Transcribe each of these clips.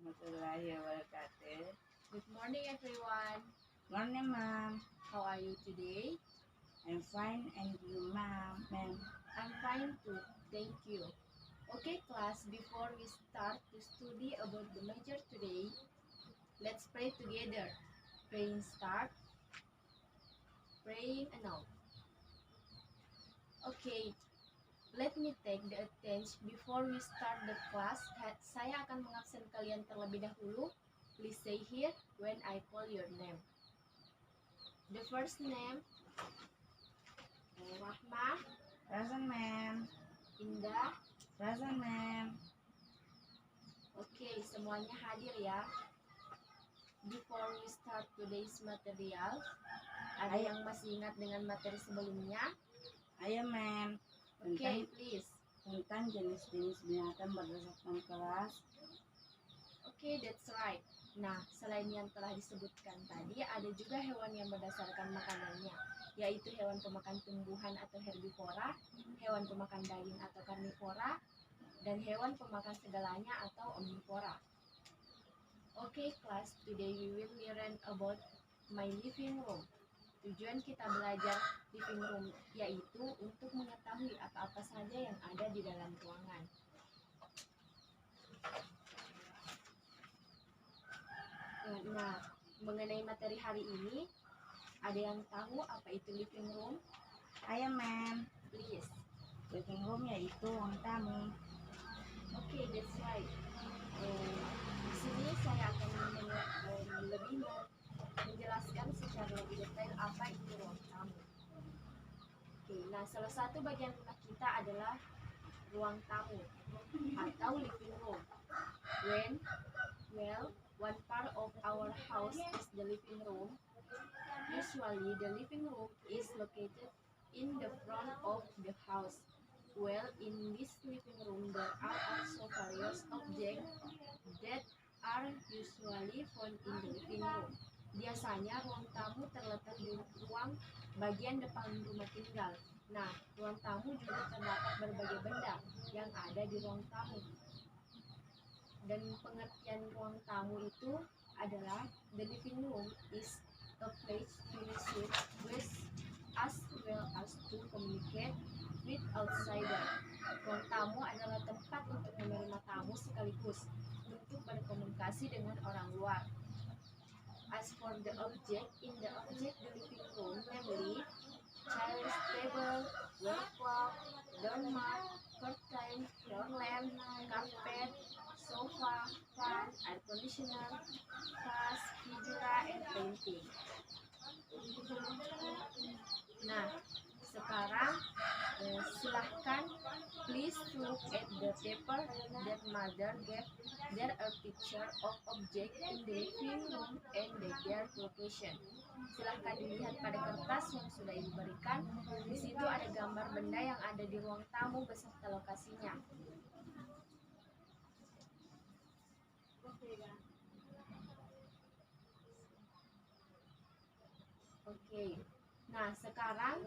warahmatullahi wabarakatuh. Good morning, everyone. Morning, ma'am. How are you today? I'm fine, and you, ma'am? I'm fine too. Thank you. Okay, class, before we start to study about the major today, let's pray together. Praying start. Praying now. Okay, let me take the attention before we start the class. Saya akan mengabsen kalian terlebih dahulu. Please say here when I call your name. The first name, Rahma, Present, ma'am. Indah. Present, ma'am. Oke, semuanya hadir ya. Before we start today's material, ada yang masih ingat dengan materi sebelumnya? Ayo, ma'am. Oke, please. Tentang jenis-jenis binatang berdasarkan kelas. Oke, that's right. Nah, selain yang telah disebutkan tadi, ada juga hewan yang berdasarkan makanannya, yaitu hewan pemakan tumbuhan atau herbivora, hewan pemakan daging atau karnivora, dan hewan pemakan segalanya atau omnivora. Okay, class, today we will learn about my living room. Tujuan kita belajar living room yaitu untuk mengetahui apa-apa saja yang ada di dalam ruangan. Nah, mengenai materi hari ini, ada yang tahu apa itu living room? Ayo, ma'am. Please. Living room yaitu ruang tamu. Okay, that's right. Di sini saya akan lebih menjelaskan secara lebih detail apa itu ruang tamu. Oke, nah salah satu bagian rumah kita adalah ruang tamu atau living room. One part of our house is the living room. Usually, the living room is located in the front of the house. Well, in this living room, there are also various objects that are usually found in the living room. Biasanya ruang tamu terletak di ruang bagian depan rumah tinggal. Nah, ruang tamu juga terdapat berbagai benda yang ada di ruang tamu. Dan pengertian ruang tamu itu adalah the living room is a place to receive guests as well as to communicate with outsider. Ruang tamu adalah tempat untuk menerima tamu sekaligus untuk berkomunikasi dengan orang luar. As for the object, in the living room, namely chairs, table, wall clock, doormat, curtain, floor lamp, carpet, sofa, fan, air conditioner, vase, figura, and painting. Nah, sekarang silahkan please look at the paper that mother gave. There are picture of object in the living room and their location. Silahkan dilihat pada kertas yang sudah ibu berikan. Di situ ada gambar benda yang ada di ruang tamu beserta lokasinya. Oke. Nah, sekarang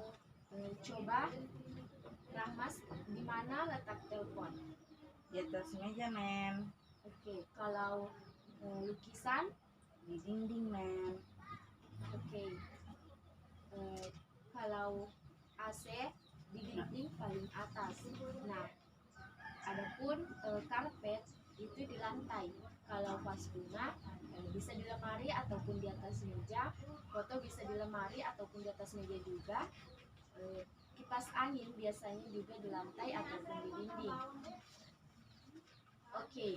coba Rahmas, di mana letak telepon? Di atas meja, ma'am. Oke, kalau lukisan? Di dinding, ma'am. Oke. Kalau AC di dinding paling atas. Nah, adapun karpet itu di lantai. Kalau vas bunga bisa di lemari ataupun di atas meja. Foto bisa di lemari ataupun di atas meja juga. Kipas angin biasanya juga di lantai ataupun di dinding. Okay,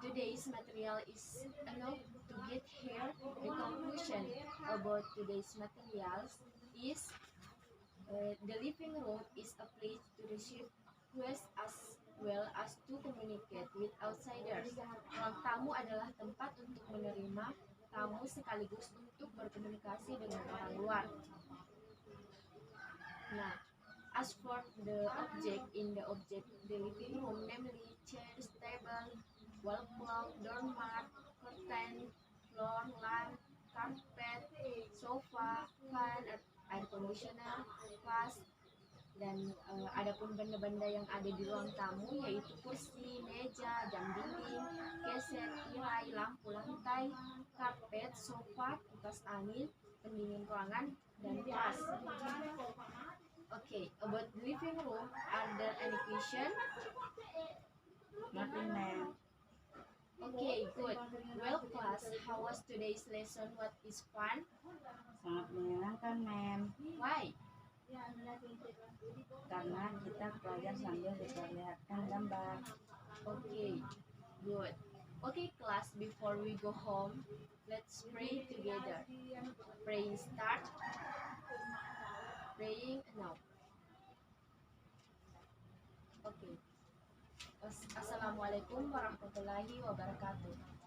today's material is enough to get here. The conclusion about today's materials is the living room is a place to receive guests as well as to communicate with outsiders. Ruang tamu adalah tempat untuk menerima tamu sekaligus untuk berkomunikasi dengan orang luar. Nah, as for the object in the living room, namely chairs, table, wall clock, doormat, curtain, floor lamp, carpet, sofa, fan, air conditioner, vase, Dan adapun benda-benda yang ada di ruang tamu yaitu kursi, meja, jam dinding, keset, tirai, lampu lantai, karpet, sofa, kipas angin, pendingin ruangan, dan vas. Okay, about the living room, are there any question? Nothing, ma'am. Okay, good. Well, class, how was today's lesson? What is fun? Sangat menyenangkan, ma'am. Why? Karena kita belajar sambil diperlihatkan gambar. Okay, good. Okay, class, before we go home, let's pray together. Praying start. Praying now. Okay. Assalamualaikum warahmatullahi wabarakatuh.